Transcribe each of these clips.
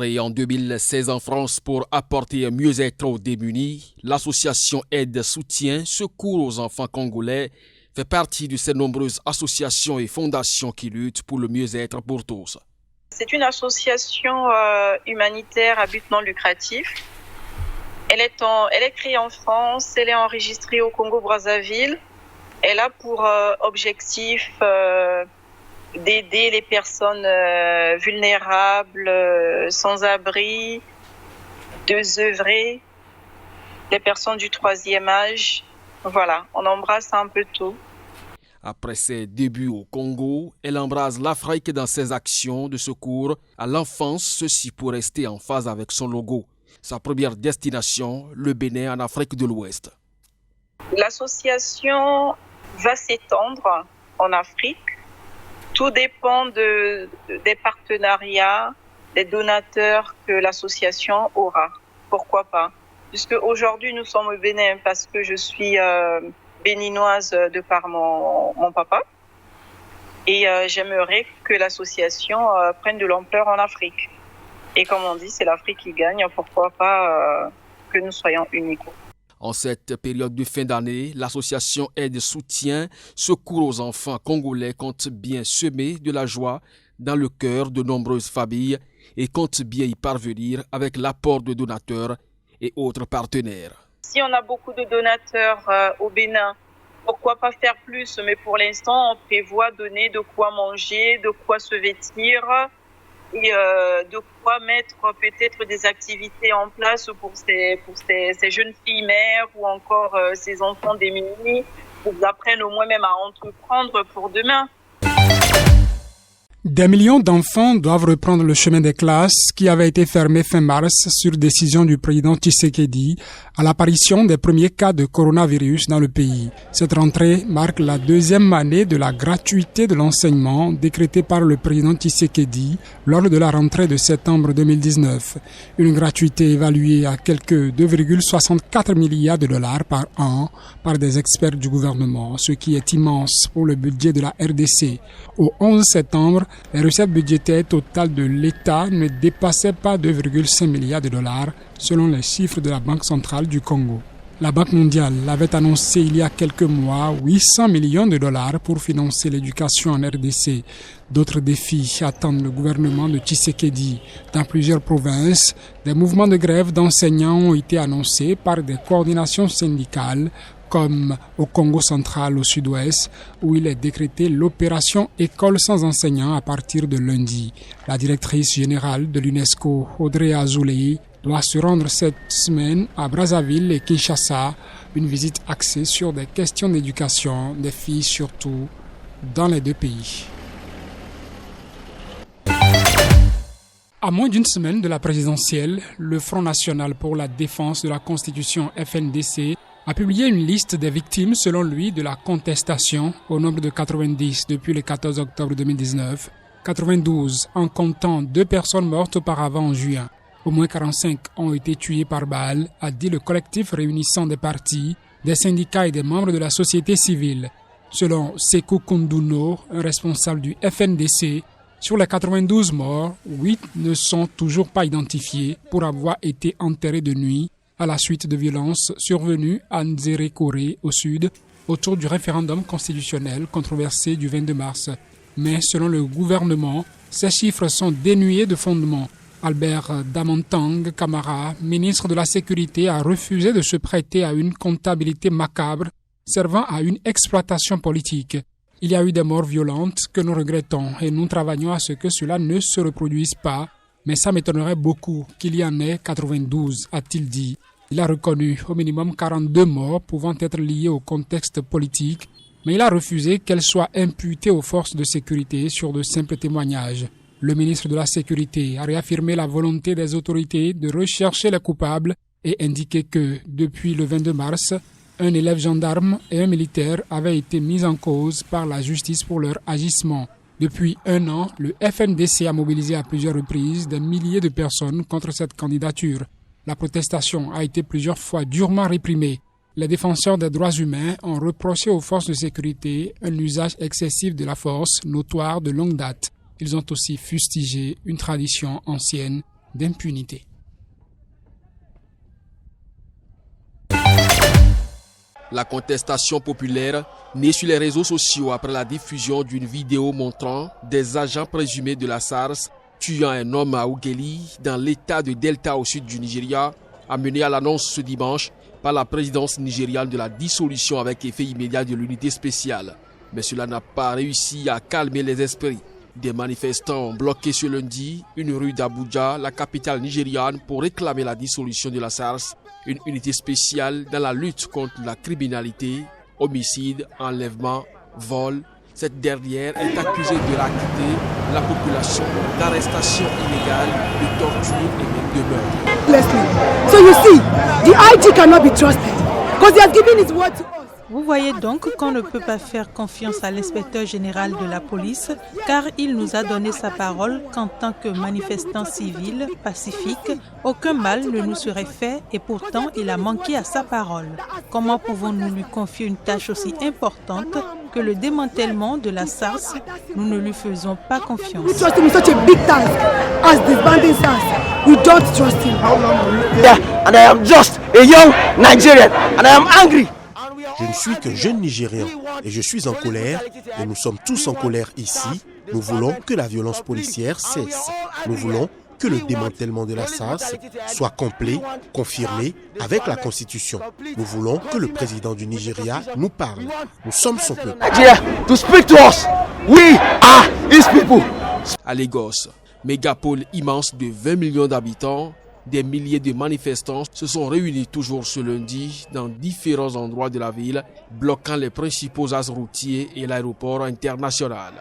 Créée en 2016 en France pour apporter un mieux-être aux démunis, l'association Aide, Soutien, Secours aux enfants congolais fait partie de ces nombreuses associations et fondations qui luttent pour le mieux-être pour tous. C'est une association humanitaire à but non lucratif. Elle est créée en France, elle est enregistrée au Congo-Brazzaville. Elle a pour objectif d'aider les personnes vulnérables, sans-abri, désœuvrées, les personnes du troisième âge. Voilà, on embrasse un peu tout. Après ses débuts au Congo, elle embrase l'Afrique dans ses actions de secours à l'enfance, ceci pour rester en phase avec son logo. Sa première destination, le Bénin en Afrique de l'Ouest. L'association va s'étendre en Afrique. Tout dépend des partenariats, des donateurs que l'association aura. Pourquoi pas? Puisque aujourd'hui nous sommes au Bénin parce que je suis béninoise de par mon papa. Et j'aimerais que l'association prenne de l'ampleur en Afrique. Et comme on dit, c'est l'Afrique qui gagne. Pourquoi pas que nous soyons unis. En cette période de fin d'année, l'association Aide Soutien Secours aux enfants congolais compte bien semer de la joie dans le cœur de nombreuses familles et compte bien y parvenir avec l'apport de donateurs et autres partenaires. Si on a beaucoup de donateurs au Bénin, pourquoi pas faire plus? Mais pour l'instant, on prévoit donner de quoi manger, de quoi se vêtir et de quoi mettre peut-être des activités en place pour ces jeunes filles mères ou encore ces enfants démunis, pour qu'ils apprennent au moins même à entreprendre pour demain. Des millions d'enfants doivent reprendre le chemin des classes qui avait été fermé fin mars sur décision du président Tshisekedi à l'apparition des premiers cas de coronavirus dans le pays. Cette rentrée marque la deuxième année de la gratuité de l'enseignement décrétée par le président Tshisekedi lors de la rentrée de septembre 2019. Une gratuité évaluée à quelques 2,64 milliards de dollars par an par des experts du gouvernement, ce qui est immense pour le budget de la RDC. Au 11 septembre, les recettes budgétaires totales de l'État ne dépassaient pas 2,5 milliards de dollars selon les chiffres de la Banque centrale du Congo. La Banque mondiale avait annoncé il y a quelques mois 800 millions de dollars pour financer l'éducation en RDC. D'autres défis attendent le gouvernement de Tshisekedi. Dans plusieurs provinces, des mouvements de grève d'enseignants ont été annoncés par des coordinations syndicales comme au Congo central au sud-ouest, où il est décrété l'opération École sans enseignants à partir de lundi. La directrice générale de l'UNESCO, Audrey Azoulay, doit se rendre cette semaine à Brazzaville et Kinshasa, une visite axée sur des questions d'éducation, des filles surtout, dans les deux pays. À moins d'une semaine de la présidentielle, le Front national pour la défense de la Constitution FNDC a publié une liste des victimes, selon lui, de la contestation au nombre de 90 depuis le 14 octobre 2019, 92 en comptant 2 personnes mortes auparavant en juin. Au moins 45 ont été tués par balle, a dit le collectif réunissant des partis, des syndicats et des membres de la société civile. Selon Sekou Kounduno, un responsable du FNDC, sur les 92 morts, 8 ne sont toujours pas identifiés pour avoir été enterrés de nuit à la suite de violences survenues à Nzérékoré au sud autour du référendum constitutionnel controversé du 22 mars. Mais selon le gouvernement, ces chiffres sont dénués de fondement. Albert Damantang Camara, ministre de la Sécurité, a refusé de se prêter à une comptabilité macabre servant à une exploitation politique. Il y a eu des morts violentes que nous regrettons et nous travaillons à ce que cela ne se reproduise pas, mais ça m'étonnerait beaucoup qu'il y en ait 92, a-t-il dit. Il a reconnu au minimum 42 morts pouvant être liées au contexte politique, mais il a refusé qu'elles soient imputées aux forces de sécurité sur de simples témoignages. Le ministre de la Sécurité a réaffirmé la volonté des autorités de rechercher les coupables et indiqué que, depuis le 22 mars, un élève gendarme et un militaire avaient été mis en cause par la justice pour leur agissement. Depuis un an, le FNDC a mobilisé à plusieurs reprises des milliers de personnes contre cette candidature. La protestation a été plusieurs fois durement réprimée. Les défenseurs des droits humains ont reproché aux forces de sécurité un usage excessif de la force notoire de longue date. Ils ont aussi fustigé une tradition ancienne d'impunité. La contestation populaire née sur les réseaux sociaux après la diffusion d'une vidéo montrant des agents présumés de la SARS tuant un homme à Ughelli dans l'état de Delta au sud du Nigeria a mené à l'annonce ce dimanche par la présidence nigériane de la dissolution avec effet immédiat de l'unité spéciale. Mais cela n'a pas réussi à calmer les esprits. Des manifestants ont bloqué ce lundi une rue d'Abuja, la capitale nigériane, pour réclamer la dissolution de la SARS, une unité spéciale dans la lutte contre la criminalité, homicide, enlèvement, vol. Cette dernière est accusée de racketter la population d'arrestations illégales, de torture et même de meurtre. So you see, the IG cannot be trusted because he has given his word to us. Vous voyez donc qu'on ne peut pas faire confiance à l'inspecteur général de la police car il nous a donné sa parole qu'en tant que manifestant civil, pacifique, aucun mal ne nous serait fait et pourtant il a manqué à sa parole. Comment pouvons-nous lui confier une tâche aussi importante que le démantèlement de la SARS? Nous ne lui faisons pas confiance. We trust him in such a big task as disbanding SARS. We don't trust him. Yeah, and I am just a young Nigerian and I am angry. Je ne suis qu'un jeune Nigérien et je suis en colère et nous sommes tous en colère ici. Nous voulons que la violence policière cesse. Nous voulons que le démantèlement de la SARS soit complet, confirmé avec la Constitution. Nous voulons que le président du Nigeria nous parle. Nous sommes son peuple. To speak to us. We are his people. À Lagos, mégapole immense de 20 millions d'habitants, des milliers de manifestants se sont réunis toujours ce lundi dans différents endroits de la ville, bloquant les principaux axes routiers et l'aéroport international.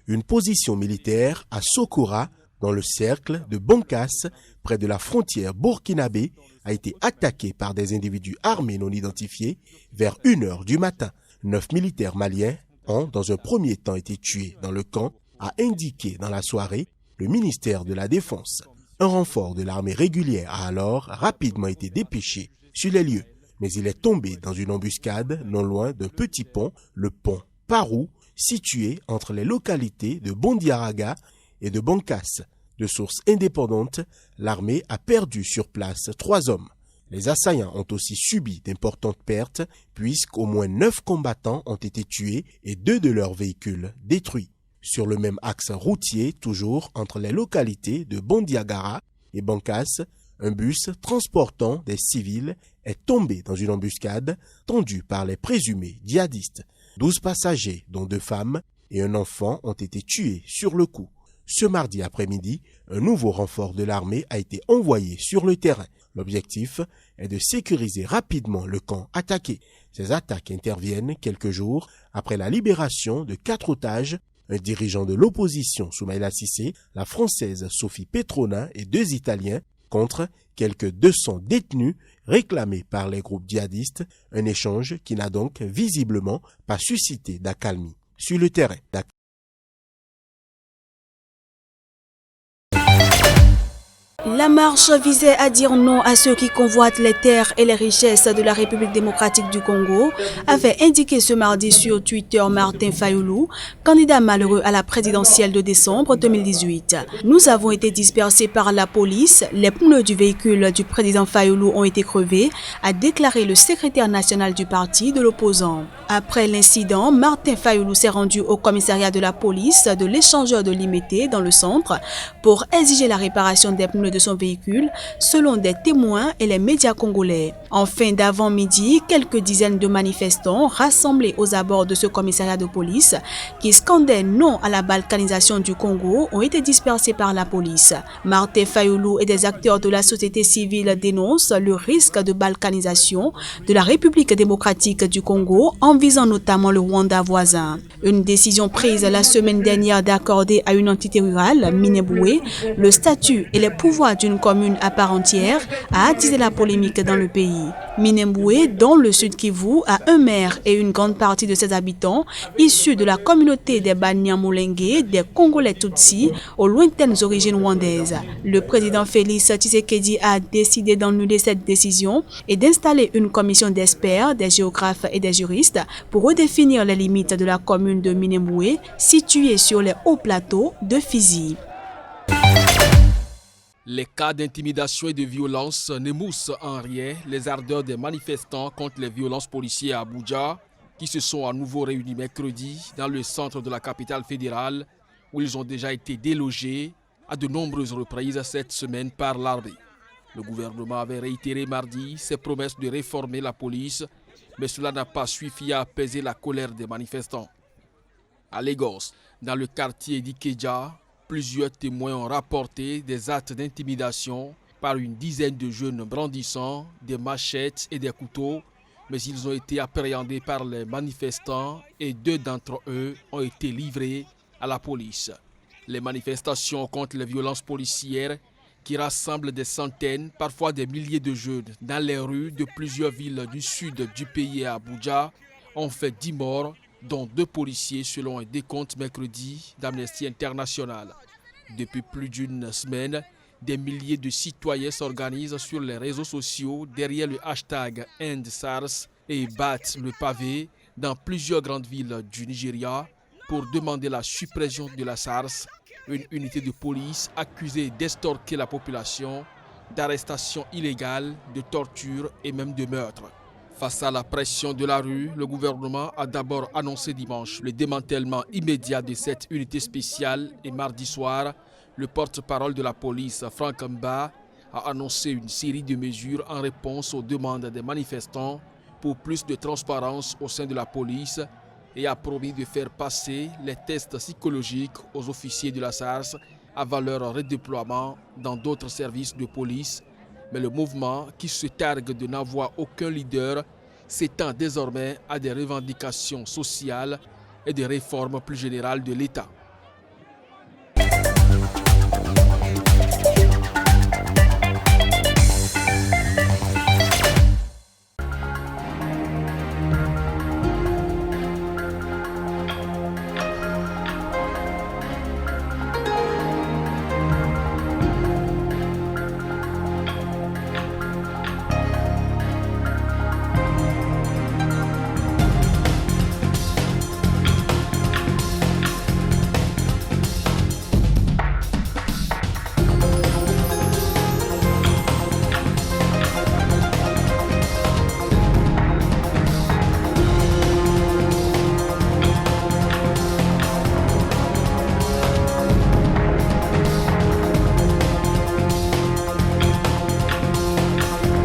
Une position militaire à Sokora, dans le cercle de Bankas, près de la frontière burkinabé, a été attaquée par des individus armés non identifiés vers 1h du matin. 9 militaires maliens ont, dans un premier temps, été tués dans le camp, a indiqué dans la soirée le ministère de la Défense. Un renfort de l'armée régulière a alors rapidement été dépêché sur les lieux, mais il est tombé dans une embuscade non loin d'un petit pont, le pont Parou, situé entre les localités de Bondiaraga et de Bankas. De sources indépendantes, l'armée a perdu sur place 3 hommes. Les assaillants ont aussi subi d'importantes pertes puisqu'au moins 9 combattants ont été tués et 2 de leurs véhicules détruits. Sur le même axe routier, toujours entre les localités de Bondiagara et Bankas, un bus transportant des civils est tombé dans une embuscade tendue par les présumés djihadistes. 12 passagers, dont 2 femmes et un enfant, ont été tués sur le coup. Ce mardi après-midi, un nouveau renfort de l'armée a été envoyé sur le terrain. L'objectif est de sécuriser rapidement le camp attaqué. Ces attaques interviennent quelques jours après la libération de 4 otages, un dirigeant de l'opposition Soumaïla Cissé, la française Sophie Petrona et 2 Italiens, contre quelques 200 détenus réclamés par les groupes djihadistes, un échange qui n'a donc visiblement pas suscité d'accalmie sur le terrain. La marche visait à dire non à ceux qui convoitent les terres et les richesses de la République démocratique du Congo, avait indiqué ce mardi sur Twitter Martin Fayoulou, candidat malheureux à la présidentielle de décembre 2018. Nous avons été dispersés par la police, les pneus du véhicule du président Fayoulou ont été crevés, a déclaré le secrétaire national du parti de l'opposant. Après l'incident, Martin Fayoulou s'est rendu au commissariat de la police de l'échangeur de Limité dans le centre pour exiger la réparation des pneus de son véhicule, selon des témoins et les médias congolais. En fin d'avant-midi, quelques dizaines de manifestants rassemblés aux abords de ce commissariat de police qui scandaient non à la balkanisation du Congo ont été dispersés par la police. Martin Fayoulou et des acteurs de la société civile dénoncent le risque de balkanisation de la République démocratique du Congo en visant notamment le Rwanda voisin. Une décision prise la semaine dernière d'accorder à une entité rurale, Mineboué, le statut et les pouvoirs d'une commune à part entière a attisé la polémique dans le pays. Minembwe, dans le sud Kivu, a un maire et une grande partie de ses habitants issus de la communauté des Banyamulenge, des Congolais Tutsi, aux lointaines origines rwandaises. Le président Félix Tshisekedi a décidé d'annuler cette décision et d'installer une commission d'experts, des géographes et des juristes pour redéfinir les limites de la commune de Minembwe, située sur les hauts plateaux de Fizi. Les cas d'intimidation et de violence n'émoussent en rien les ardeurs des manifestants contre les violences policières à Abuja, qui se sont à nouveau réunis mercredi dans le centre de la capitale fédérale, où ils ont déjà été délogés à de nombreuses reprises cette semaine par l'armée. Le gouvernement avait réitéré mardi ses promesses de réformer la police, mais cela n'a pas suffi à apaiser la colère des manifestants. À Lagos, dans le quartier d'Ikeja, plusieurs témoins ont rapporté des actes d'intimidation par une dizaine de jeunes brandissant des machettes et des couteaux, mais ils ont été appréhendés par les manifestants et 2 d'entre eux ont été livrés à la police. Les manifestations contre les violences policières qui rassemblent des centaines, parfois des milliers de jeunes dans les rues de plusieurs villes du sud du pays à Abuja ont fait 10 morts, dont 2 policiers selon un décompte mercredi d'Amnesty International. Depuis plus d'une semaine, des milliers de citoyens s'organisent sur les réseaux sociaux derrière le hashtag EndSARS et battent le pavé dans plusieurs grandes villes du Nigeria pour demander la suppression de la SARS, une unité de police accusée d'estorquer la population, d'arrestations illégales, de torture et même de meurtre. Face à la pression de la rue, le gouvernement a d'abord annoncé dimanche le démantèlement immédiat de cette unité spéciale et mardi soir, le porte-parole de la police, Frank Mba, a annoncé une série de mesures en réponse aux demandes des manifestants pour plus de transparence au sein de la police et a promis de faire passer les tests psychologiques aux officiers de la SARS avant leur redéploiement dans d'autres services de police. Mais le mouvement, qui se targue de n'avoir aucun leader, s'étend désormais à des revendications sociales et des réformes plus générales de l'État.